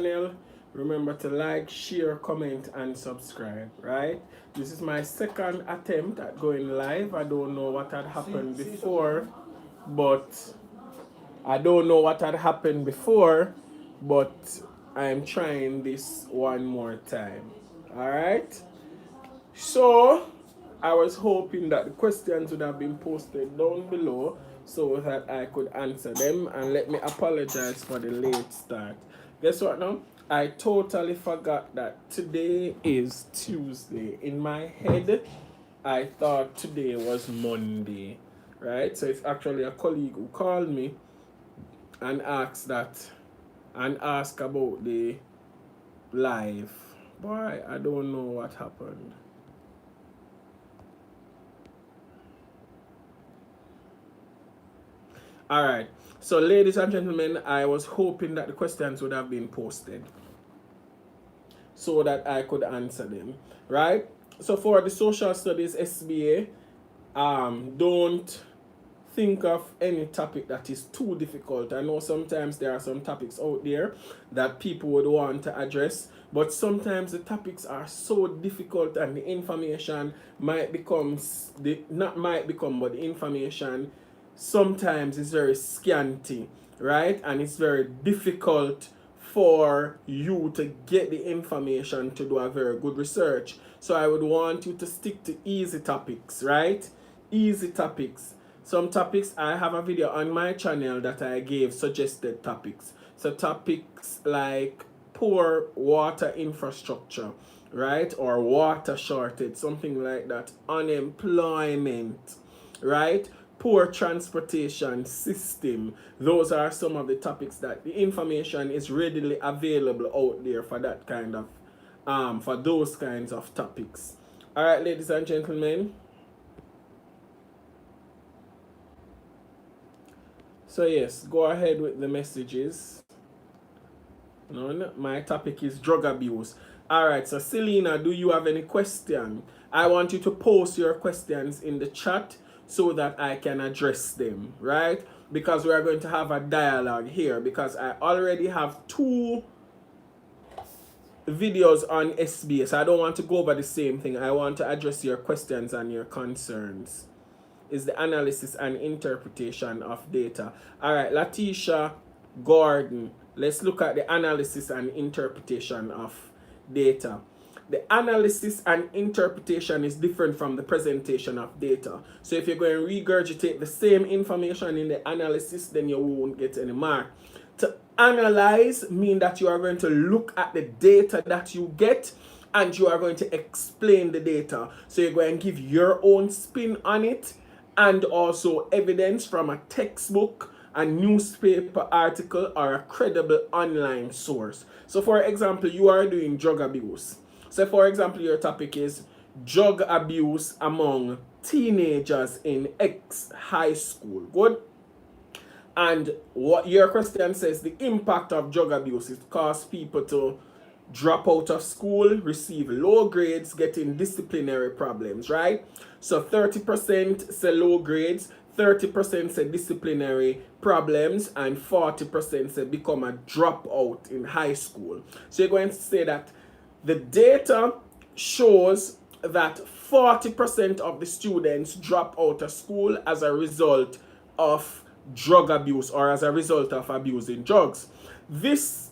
channel, remember to like, share, comment, and subscribe, right? This is my second attempt at going live. I don't know what had happened before, but I'm trying this one more time. Alright? So, I was hoping that the questions would have been posted down below so that I could answer them. And let me apologize for the late start. Guess what now? I totally forgot that today is Tuesday. In my head, I thought today was Monday. Right? So it's actually a colleague who called me and asked about the live. Boy, I don't know what happened. Alright, so ladies and gentlemen, I was hoping that the questions would have been posted so that I could answer them, right? So for the social studies SBA, don't think of any topic that is too difficult. I know sometimes there are some topics out there that people would want to address, but sometimes the topics are so difficult and the information but the information sometimes is very scanty, right? And it's very difficult for you to get the information to do a very good research. So I would want you to stick to easy topics, right? Easy topics. Some topics, I have a video on my channel that I gave suggested topics. So topics like poor water infrastructure, right? Or water shortage, something like that. Unemployment, right? Poor transportation system. Those are some of the topics that the information is readily available out there for that kind of, for those kinds of topics. All right, ladies and gentlemen. So yes, go ahead with the messages. No, my topic is drug abuse. Alright, so Selena, do you have any question? I want you to post your questions in the chat so that I can address them, right? Because we are going to have a dialogue here, because I already have 2 videos on SBA, so I don't want to go over the same thing. I want to address your questions and your concerns. Is the analysis and interpretation of data. Alright, Latisha Gordon. Let's look at the analysis and interpretation of data. The analysis and interpretation is different from the presentation of data. So if you're going to regurgitate the same information in the analysis, then you won't get any mark. To analyze means that you are going to look at the data that you get and you are going to explain the data. So you're going to give your own spin on it, and also evidence from a textbook, a newspaper article, or a credible online source. So for example, you are doing drug abuse. So for example, your topic is drug abuse among teenagers in X high school. Good? And what your question says, the impact of drug abuse is cause people to drop out of school, receive low grades, getting disciplinary problems, right? So 30% say low grades, 30% say disciplinary problems, and 40% say become a dropout in high school. So you're going to say that the data shows that 40% of the students drop out of school as a result of drug abuse or as a result of abusing drugs. This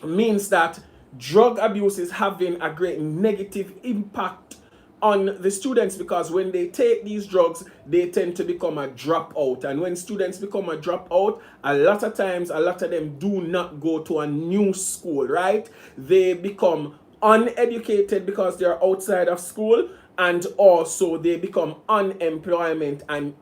means that drug abuse is having a great negative impact on the students, because when they take these drugs, they tend to become a dropout. And when students become a dropout, a lot of times, a lot of them do not go to a new school, right? They become uneducated because they're outside of school, and also they become unemployed, and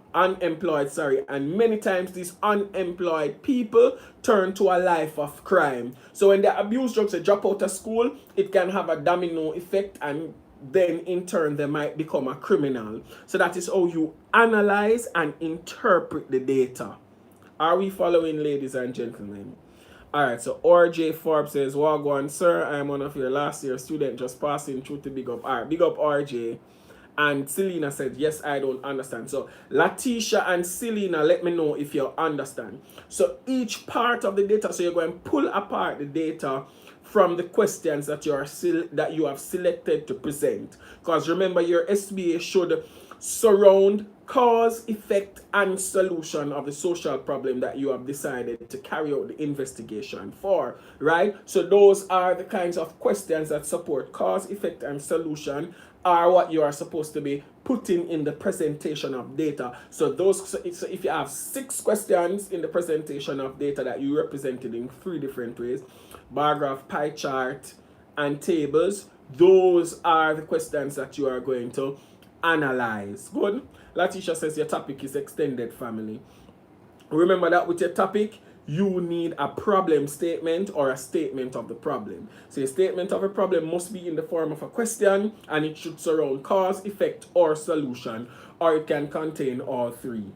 many times these unemployed people turn to a life of crime. So when they abuse drugs, they drop out of school, it can have a domino effect, and then in turn they might become a criminal. So that is how you analyze and interpret the data. Are we following, ladies and gentlemen? Alright, so RJ Forbes says, Wagwan, sir, I am one of your last year student just passing through to big up. Alright, big up RJ. And Selena said, yes, I don't understand. So Latisha and Selena, let me know if you understand. So each part of the data, so you're going to pull apart the data from the questions that you have selected to present. Because remember, your SBA should surround cause, effect, and solution of the social problem that you have decided to carry out the investigation for, right? So those are the kinds of questions that support cause, effect, and solution, are what you are supposed to be putting in the presentation of data. So if you have 6 questions in the presentation of data that you represented in 3 different ways, bar graph, pie chart, and tables, those are the questions that you are going to analyze. Good. Latisha says your topic is extended family. Remember that with your topic, you need a problem statement or a statement of the problem. So a statement of a problem must be in the form of a question, and it should surround cause, effect, or solution, or it can contain all 3.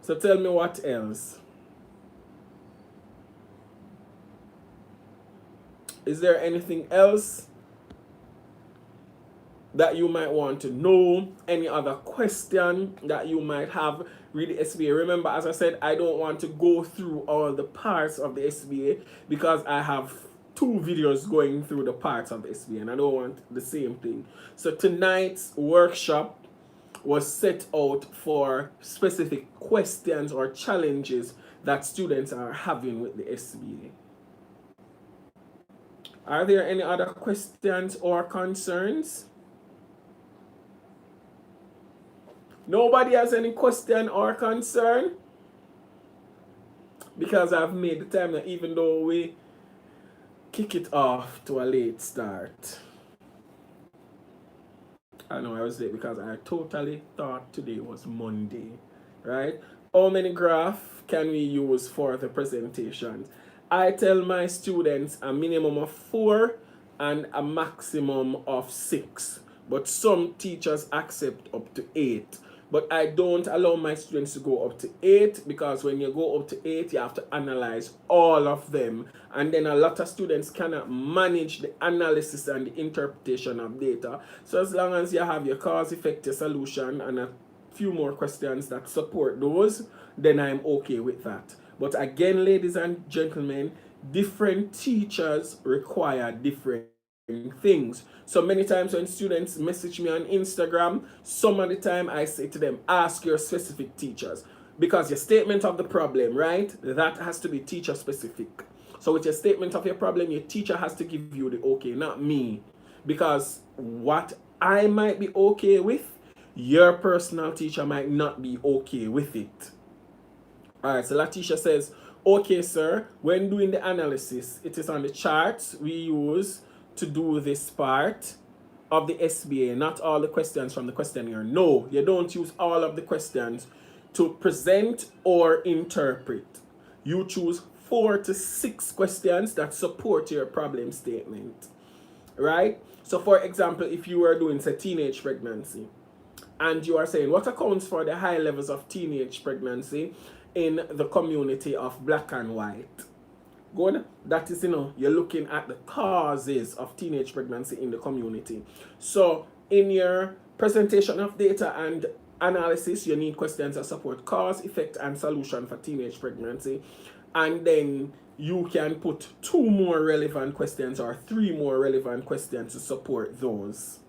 So tell me what else. Is there anything else that you might want to know? Any other question that you might have? Read the SBA. Remember, as I said, I don't want to go through all the parts of the SBA because I have 2 videos going through the parts of the SBA, and I don't want the same thing. So tonight's workshop was set out for specific questions or challenges that students are having with the SBA. Are there any other questions or concerns? Nobody has any question or concern? Because I've made the time that even though we kick it off to a late start. I know I was late because I totally thought today was Monday, right? How many graphs can we use for the presentations? I tell my students a minimum of 4 and a maximum of 6. But some teachers accept up to 8. But I don't allow my students to go up to 8 because when you go up to 8, you have to analyze all of them. And then a lot of students cannot manage the analysis and the interpretation of data. So as long as you have your cause, effect, your solution, and a few more questions that support those, then I'm okay with that. But again, ladies and gentlemen, different teachers require different things. So many times when students message me on Instagram, some of the time I say to them, ask your specific teachers. Because your statement of the problem, right, that has to be teacher specific. So with your statement of your problem, your teacher has to give you the okay, not me. Because what I might be okay with, your personal teacher might not be okay with it. Alright, so Latisha says, okay, sir, when doing the analysis, it is on the charts we use to do this part of the SBA, not all the questions from the questionnaire. No, you don't use all of the questions to present or interpret. You choose 4 to 6 questions that support your problem statement, right? So for example, if you were doing, say, teenage pregnancy, and you are saying, what accounts for the high levels of teenage pregnancy in the community of black and white? Good. That is, you're looking at the causes of teenage pregnancy in the community. So in your presentation of data and analysis, you need questions that support cause, effect, and solution for teenage pregnancy. And then you can put 2 more relevant questions or 3 more relevant questions to support those.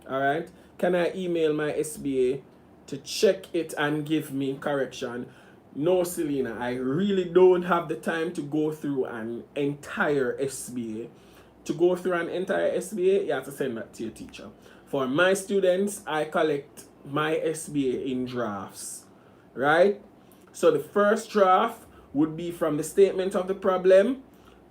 All right. Can I email my SBA to check it and give me correction? No, Selena, I really don't have the time to go through an entire SBA. To go through an entire SBA, you have to send that to your teacher. For my students, I collect my SBA in drafts, right? So the first draft would be from the statement of the problem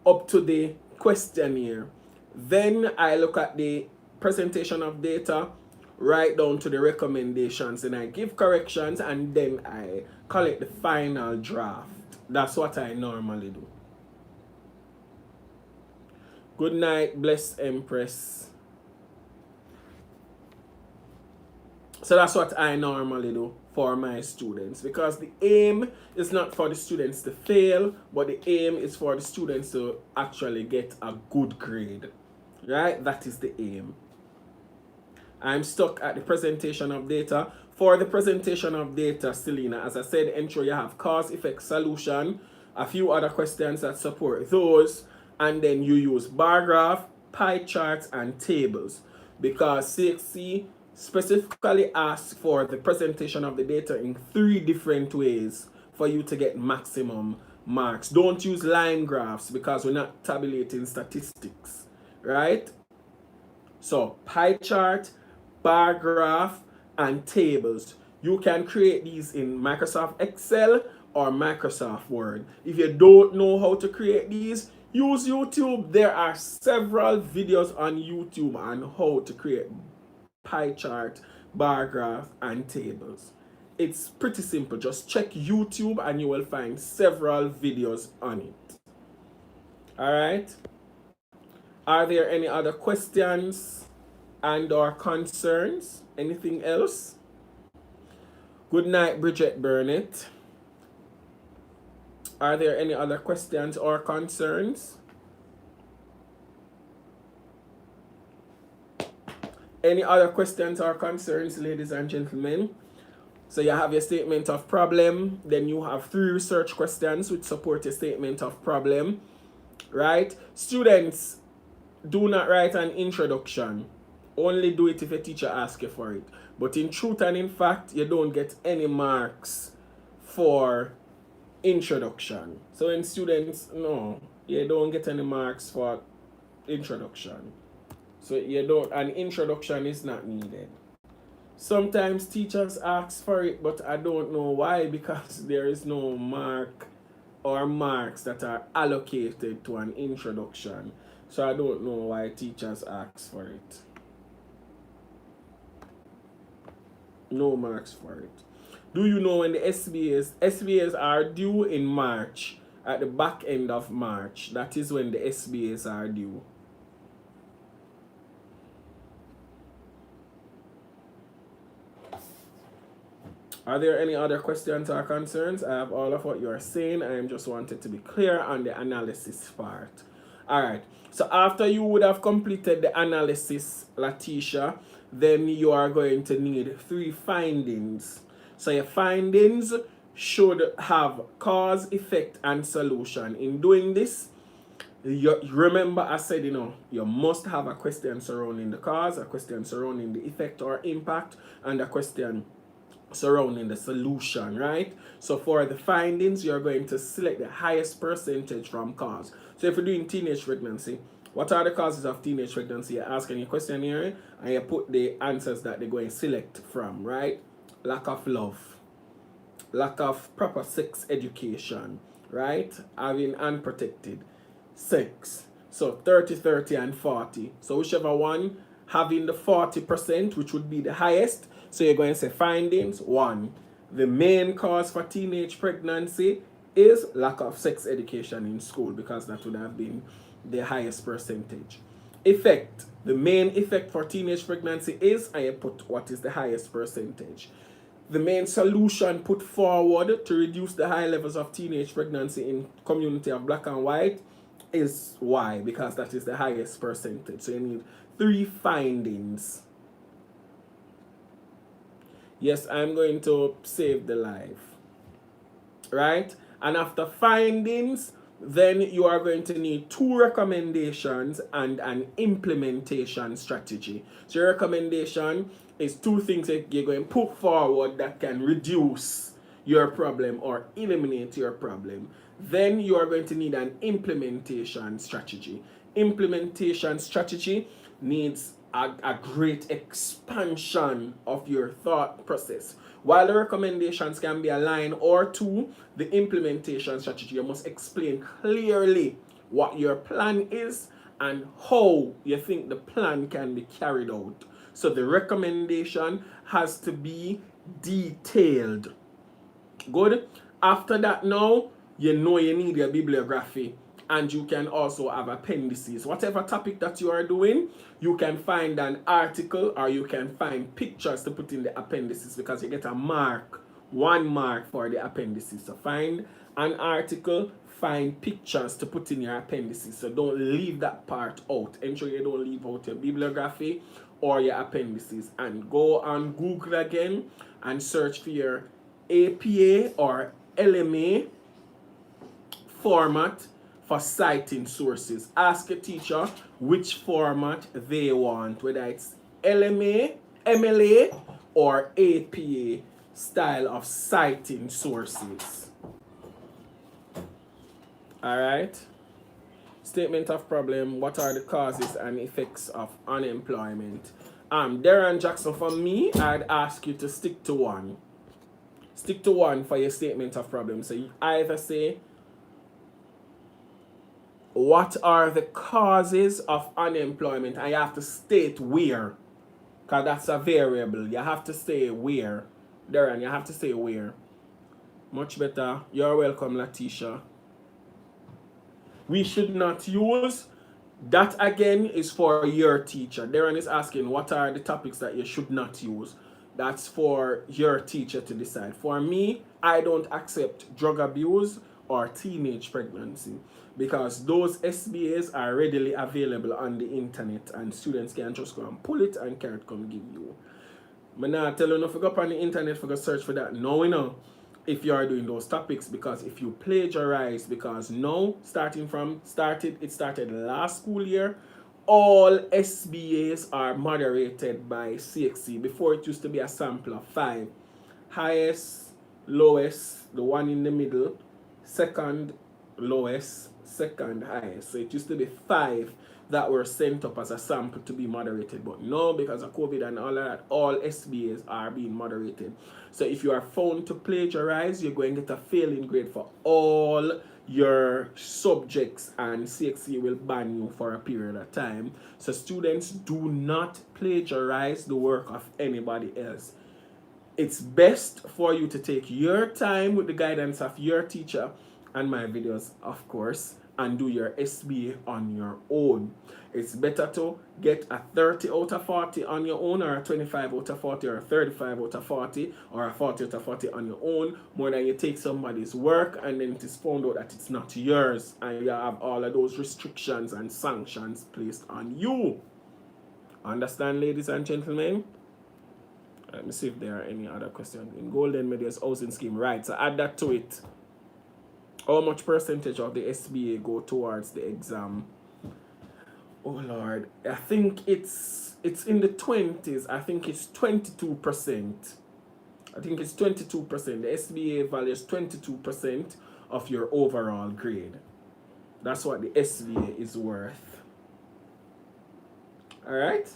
up to the questionnaire. Then I look at the presentation of data right down to the recommendations, and I give corrections, and then I collect the final draft. That's what I normally do. Good night, blessed Empress. So that's what I normally do for my students, because the aim is not for the students to fail, but the aim is for the students to actually get a good grade, right? That is the aim. I'm stuck at the presentation of data. For the presentation of data, Selena, as I said, ensure you have cause, effect, solution, a few other questions that support those, and then you use bar graph, pie charts, and tables. Because CXC specifically asks for the presentation of the data in 3 different ways for you to get maximum marks. Don't use line graphs because we're not tabulating statistics, right? So pie chart, bar graph, and tables. You can create these in Microsoft Excel or Microsoft Word. If you don't know how to create these, use YouTube. There are several videos on YouTube on how to create pie chart, bar graph, and tables. It's pretty simple. Just check YouTube and you will find several videos on it. All right. Are there any other questions and or concerns? Anything else? Good night, Bridget Burnett. Are there any other questions or concerns? Any other questions or concerns, ladies and gentlemen? So you have your statement of problem, then you have 3 research questions which support your statement of problem, right? Students, do not write an introduction. Only do it if a teacher asks you for it. But in truth and in fact, you don't get any marks for introduction. So when students, no, you don't get any marks for introduction. So you don't, an introduction is not needed. Sometimes teachers ask for it, but I don't know why, because there is no mark or marks that are allocated to an introduction. So I don't know why teachers ask for it. No marks for it. Do you know when the SBAs are due in March, at the back end of March? That is when the SBAs are due. Are there any other questions or concerns? I have all of what you are saying. I just wanted to be clear on the analysis part. Alright, so after you would have completed the analysis, Letitia, then you are going to need 3 findings. So your findings should have cause, effect, and solution. In doing this, remember I said, you must have a question surrounding the cause, a question surrounding the effect or impact, and a question surrounding the solution, right? So for the findings, you're going to select the highest percentage from cause. So if you're doing teenage pregnancy, what are the causes of teenage pregnancy? You're asking a questionnaire and you put the answers that they're going to select from, right? Lack of love, lack of proper sex education, right? Having unprotected sex. So 30, 30, and 40. So whichever one having the 40%, which would be the highest. So you're going to say findings. 1. The main cause for teenage pregnancy is lack of sex education in school, because that would have been the highest percentage. Effect. The main effect for teenage pregnancy is, and you put what is the highest percentage. The main solution put forward to reduce the high levels of teenage pregnancy in community of black and white is Y, because that is the highest percentage. So you need 3 findings. Yes, I'm going to save the live. Right? And after findings, then you are going to need 2 recommendations and an implementation strategy. So your recommendation is 2 things that you're going to put forward that can reduce your problem or eliminate your problem. Then you are going to need an implementation strategy. Implementation strategy needs a great expansion of your thought process. While the recommendations can be a line or 2, the implementation strategy, you must explain clearly what your plan is and how you think the plan can be carried out. So the recommendation has to be detailed. Good. After that, now you know you need your bibliography, and you can also have appendices. Whatever topic that you are doing, you can find an article or you can find pictures to put in the appendices, because you get a mark, 1 mark for the appendices. So find an article, find pictures to put in your appendices. So don't leave that part out. Ensure you don't leave out your bibliography or your appendices. And go on Google again and search for your APA or LMA format for citing sources. Ask a teacher which format they want, whether it's LMA, MLA, or APA style of citing sources. Alright? Statement of problem. What are the causes and effects of unemployment? Darren Jackson, for me, I'd ask you to stick to one. Stick to one for your statement of problem. So you either say, what are the causes of unemployment? And you have to state where, because that's a variable. You have to say where. Darren, you have to say where. Much better. You're welcome, Latisha. We should not use. That again is for your teacher. Darren is asking, what are the topics that you should not use? That's for your teacher to decide. For me, I don't accept drug abuse or teenage pregnancy, because those SBAs are readily available on the internet and students can just go and pull it and can't come give you. I'm not telling you if you go up on the internet for go search for that. No, you know, if you are doing those topics, because if you plagiarize, because now it started last school year, all SBAs are moderated by CXC. Before it used to be a sample of 5. Highest, lowest, the one in the middle, second lowest, second highest. So it used to be 5 that were sent up as a sample to be moderated. But now, because of COVID and all of that, all SBAs are being moderated. So if you are found to plagiarize, you're going to get a failing grade for all your subjects, and CXC will ban you for a period of time. So students, do not plagiarize the work of anybody else. It's best for you to take your time with the guidance of your teacher and my videos, of course, and do your SBA on your own. It's better to get a 30 out of 40 on your own, or a 25 out of 40, or a 35 out of 40, or a 40 out of 40 on your own, more than you take somebody's work and then it is found out that it's not yours and you have all of those restrictions and sanctions placed on you. Understand, ladies and gentlemen? Let me see if there are any other questions. In Golden Media's housing scheme, right? So add that to it. How much percentage of the SBA go towards the exam? Oh Lord, I think it's in the 20s. I think it's 22%. I think it's 22%. The SBA values 22% of your overall grade. That's what the SBA is worth. All right.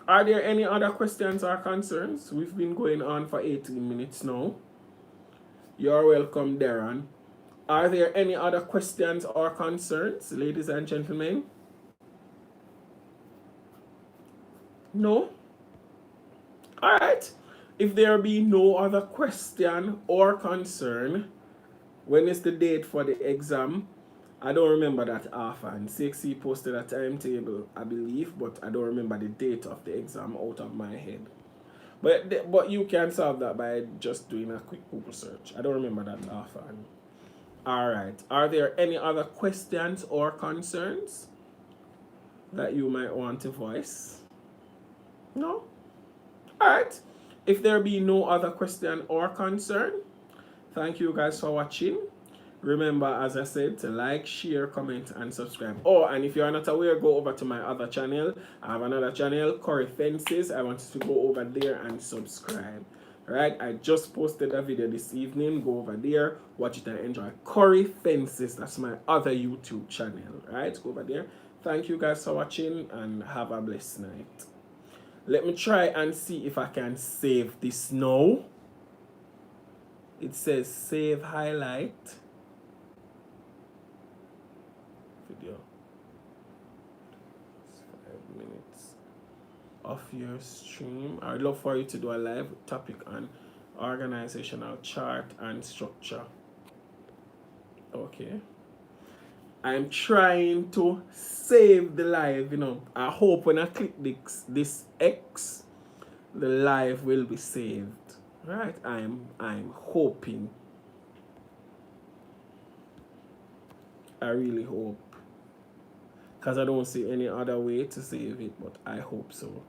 Are there any other questions or concerns? We've been going on for 18 minutes now. You're welcome, Darren. Are there any other questions or concerns, ladies and gentlemen? No? All right. If there be no other question or concern, when is the date for the exam? I don't remember that often. CXC posted a timetable, I believe, but I don't remember the date of the exam out of my head. But you can solve that by just doing a quick Google search. I don't remember that often. All right. Are there any other questions or concerns that you might want to voice? No? All right. If there be no other question or concern, thank you guys for watching. Remember, as I said, to like, share, comment, and subscribe. Oh, and if you are not aware, go over to my other channel. I have another channel, Curry Fences. I want you to go over there and subscribe. Right? I just posted a video this evening. Go over there, watch it and enjoy. Curry Fences. That's my other YouTube channel. Right? Go over there. Thank you guys for watching and have a blessed night. Let me try and see if I can save this now. It says save highlight. Video. It's 5 minutes of your stream. I'd love for you to do a live topic on organizational chart and structure. Okay. I'm trying to save the live, you know. I hope when I click this X, the live will be saved. Right? I'm hoping. I really hope. Because I don't see any other way to save it, but I hope so.